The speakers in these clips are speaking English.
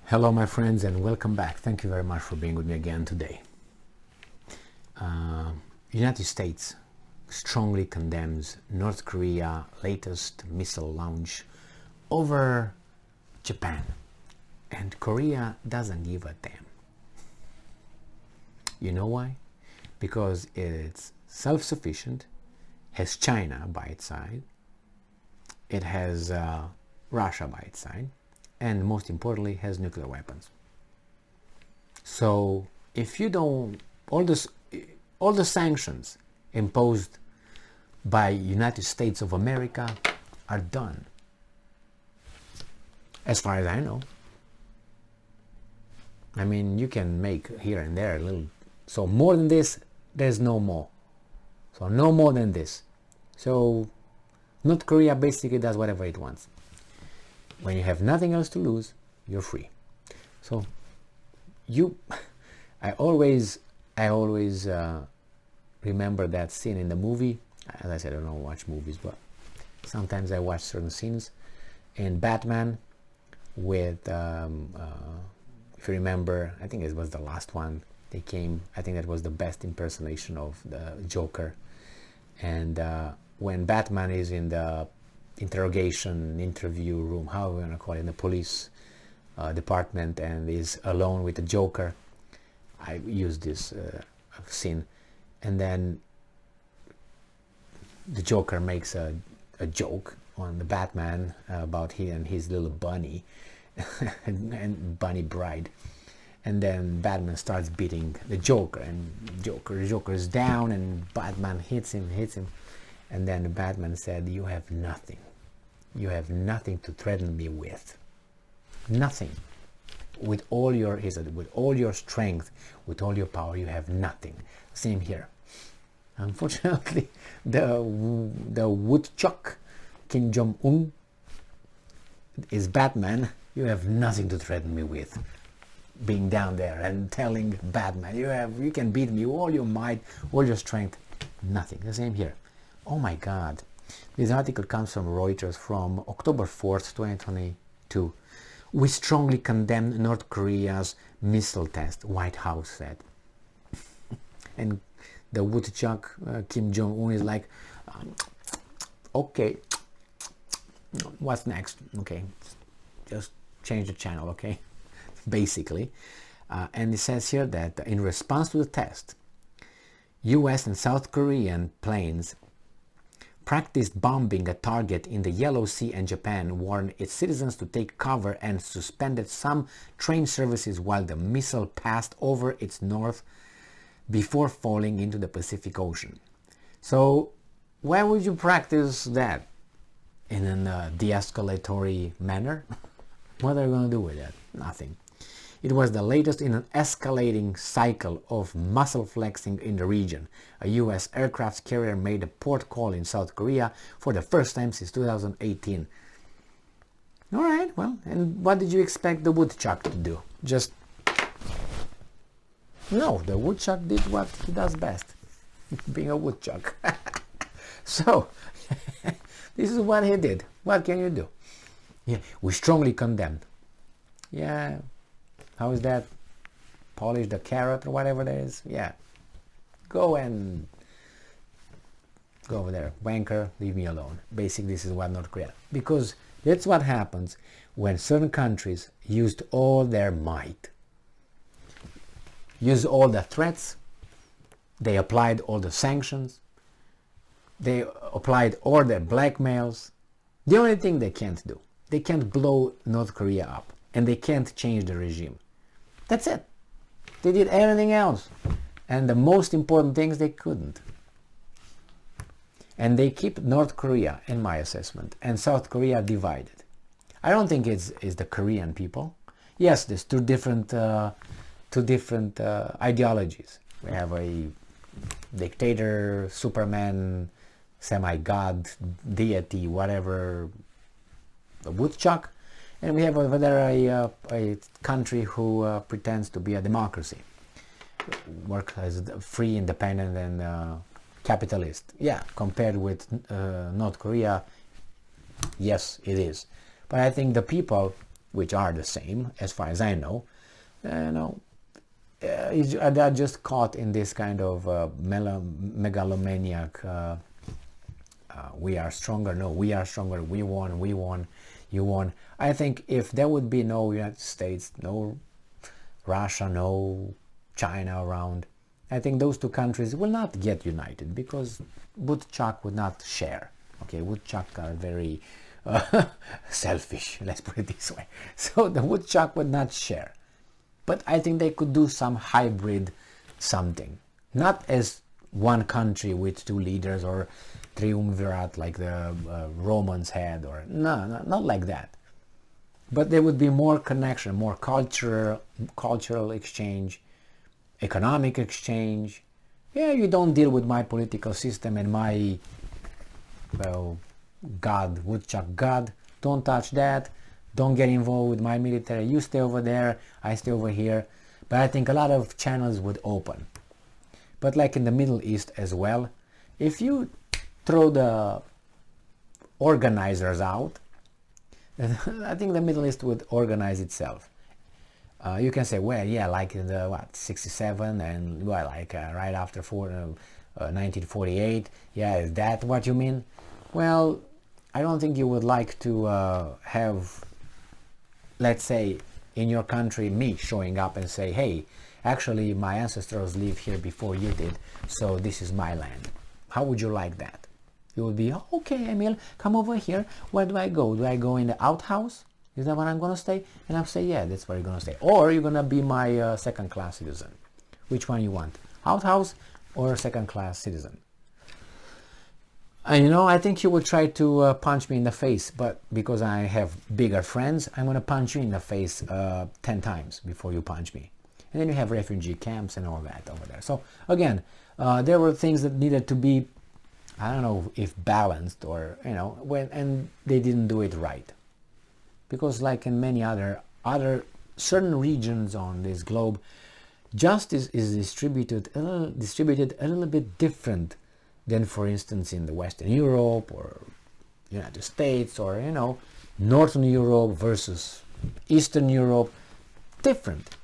Hello my friends and welcome back. Thank you very much for being with me again today. United States strongly condemns North Korea latest missile launch over Japan, and Korea doesn't give a damn. You know why? Because it's self-sufficient, has China by its side, it has Russia by its side, and most importantly has nuclear weapons. So if you don't, all the sanctions imposed by United States of America are done, as far as I know. I mean, you can make here and there a little, so more than this there's no more, so no more than this. So North Korea basically does whatever it wants. When you have nothing else to lose, you're free. So I always remember that scene in the movie. As I said, I don't watch movies, but sometimes I watch certain scenes in Batman with if you remember, I think it was the last one they came, I think that was the best impersonation of the Joker. And when Batman is in the interview room, how are we gonna call it, in the police department, and is alone with the Joker, I use this scene, and then the Joker makes a joke on the Batman about he and his little bunny and bunny bride, and then Batman starts beating the Joker, and Joker is down, and Batman hits him, and then the Batman said, you have nothing to threaten me with, nothing. With all your, he said, with all your strength, with all your power, you have nothing. Same here. Unfortunately, the woodchuck Kim Jong-un is Batman. You have nothing to threaten me with. Being down there and telling Batman, you can beat me, all your might, all your strength, nothing. The same here. Oh my God. This article comes from Reuters from October 4th, 2022. We strongly condemn North Korea's missile test, White House said. And the woodchuck Kim Jong-un is like, okay, what's next? Okay, just change the channel, okay? Basically. And it says here that in response to the test, US and South Korean planes practiced bombing a target in the Yellow Sea, and Japan warned its citizens to take cover and suspended some train services while the missile passed over its north before falling into the Pacific Ocean. So why would you practice that? In a de-escalatory manner? What are you going to do with that? Nothing. It was the latest in an escalating cycle of muscle flexing in the region. A US aircraft carrier made a port call in South Korea for the first time since 2018. All right, well, and what did you expect the woodchuck to do? Just... No, the woodchuck did what he does best, being a woodchuck. So, this is what he did. What can you do? Yeah, we strongly condemn. Yeah. How is that? Polish the carrot or whatever that is? Yeah. Go over there. Wanker, leave me alone. Basically, this is what North Korea. Because that's what happens when certain countries used all their might. Used all the threats. They applied all the sanctions. They applied all the blackmails. The only thing they can't do, they can't blow North Korea up. And they can't change the regime. That's it. They did everything else. And the most important things they couldn't. And they keep North Korea, in my assessment, and South Korea divided. I don't think it's the Korean people. Yes, there's two different ideologies. We have a dictator, Superman, semi-god, deity, whatever, a woodchuck. And we have over there a country who pretends to be a democracy, work as free, independent, and capitalist. Yeah, compared with North Korea, yes, it is. But I think the people which are the same as far as I know, they're just caught in this kind of megalomaniac, we are stronger, no, we are stronger, we won, you won. I think if there would be no United States, no Russia, no China around, I think those two countries will not get united, because woodchuck would not share. Okay, woodchuck are very selfish, let's put it this way. So the woodchuck would not share. But I think they could do some hybrid something. Not as one country with two leaders or triumvirate like the Romans had, or no, not like that. But there would be more connection, more cultural exchange, economic exchange. Yeah, you don't deal with my political system and my, well, God, woodchuck God. Don't touch that. Don't get involved with my military. You stay over there, I stay over here. But I think a lot of channels would open. But like in the Middle East as well, if you throw the organizers out, I think the Middle East would organize itself. You can say, well, yeah, like in the 67 and well, like right after 1948. Yeah, is that what you mean? Well, I don't think you would like to have, let's say, in your country, me showing up and say, hey, actually my ancestors lived here before you did, so this is my land. How would you like that? You would be, okay, Emil, come over here. Where do I go? Do I go in the outhouse? Is that where I'm going to stay? And I'll say, yeah, that's where you're going to stay. Or you're going to be my second-class citizen. Which one you want? Outhouse or second-class citizen? And I think you will try to punch me in the face, but because I have bigger friends, I'm going to punch you in the face 10 times before you punch me. And then you have refugee camps and all that over there. So again, there were things that needed to be, I don't know if balanced or, and they didn't do it right. Because like in many other certain regions on this globe, justice is distributed a little bit different than, for instance, in the Western Europe or United States or, Northern Europe versus Eastern Europe. Different.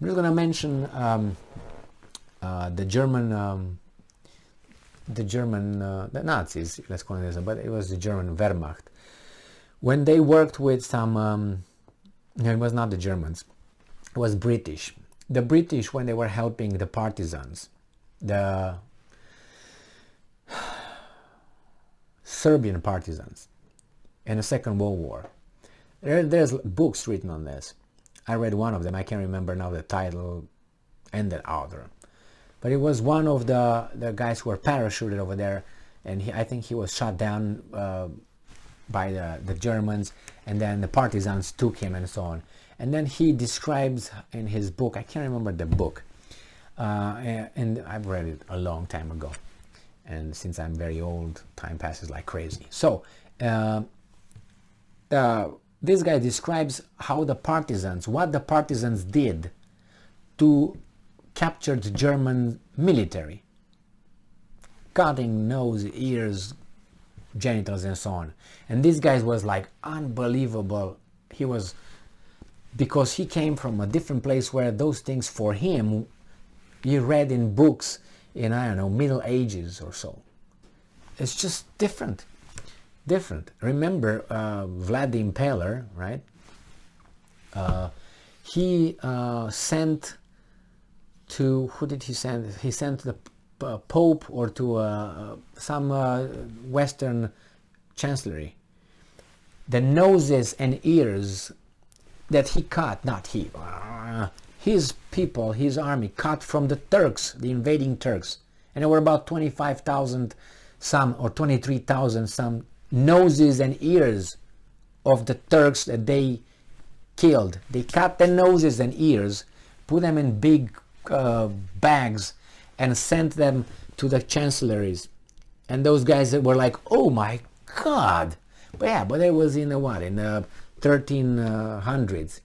I'm just going to mention the Nazis, let's call it this, but it was the German Wehrmacht. When they worked with some, no, it was not the Germans, it was British. The British, when they were helping the partisans, the Serbian partisans in the Second World War, there's books written on this. I read one of them, I can't remember now the title and the author. But it was one of the guys who were parachuted over there, and I think he was shot down by the Germans, and then the partisans took him and so on. And then he describes in his book, I can't remember the book, and I've read it a long time ago, and since I'm very old, time passes like crazy. So this guy describes how what the partisans did to capture the German military, cutting nose, ears, genitals and so on. And this guy was like unbelievable. Because he came from a different place where those things for him, he read in books in, I don't know, Middle Ages or so. It's just different. Remember Vlad the Impaler, right? He sent to, who did he send? He sent the Pope or to some Western chancellery. The noses and ears that he cut, not he, his people, his army cut from the Turks, the invading Turks. And there were about 25,000 some, or 23,000 some, noses and ears of the Turks that they killed. They cut the noses and ears, put them in big bags, and sent them to the chancelleries. And those guys were like, oh my God. But yeah, but it was in the 1300s,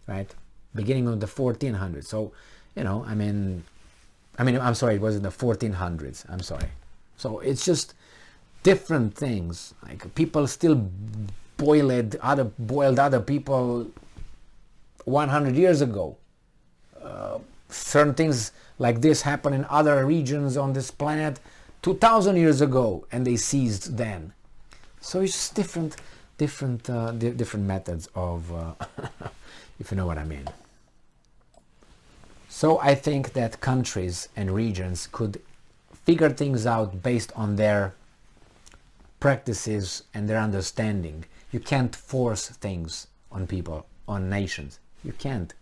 right? Beginning of the 1400s. So, I'm sorry, it was in the 1400s. I'm sorry. So it's just different things. Like people still boiled other people 100 years ago. Certain things like this happen in other regions on this planet 2000 years ago, and they ceased then. So it's just different methods of if you know what I mean. So I think that countries and regions could figure things out based on their practices and their understanding. You can't force things on people, on nations. You can't.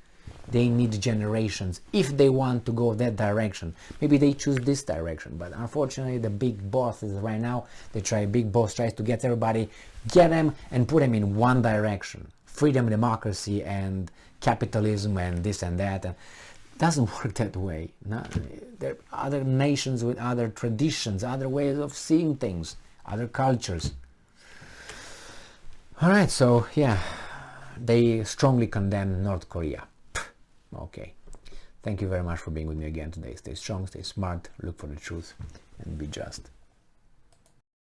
They need generations if they want to go that direction. Maybe they choose this direction, but unfortunately the big bosses right now, big boss tries to get everybody, get them and put them in one direction. Freedom, democracy and capitalism and this and that. And it doesn't work that way. No, there are other nations with other traditions, other ways of seeing things, other cultures. Alright, so yeah, they strongly condemn North Korea. Okay, thank you very much for being with me again today. Stay strong, stay smart, look for the truth, and be just.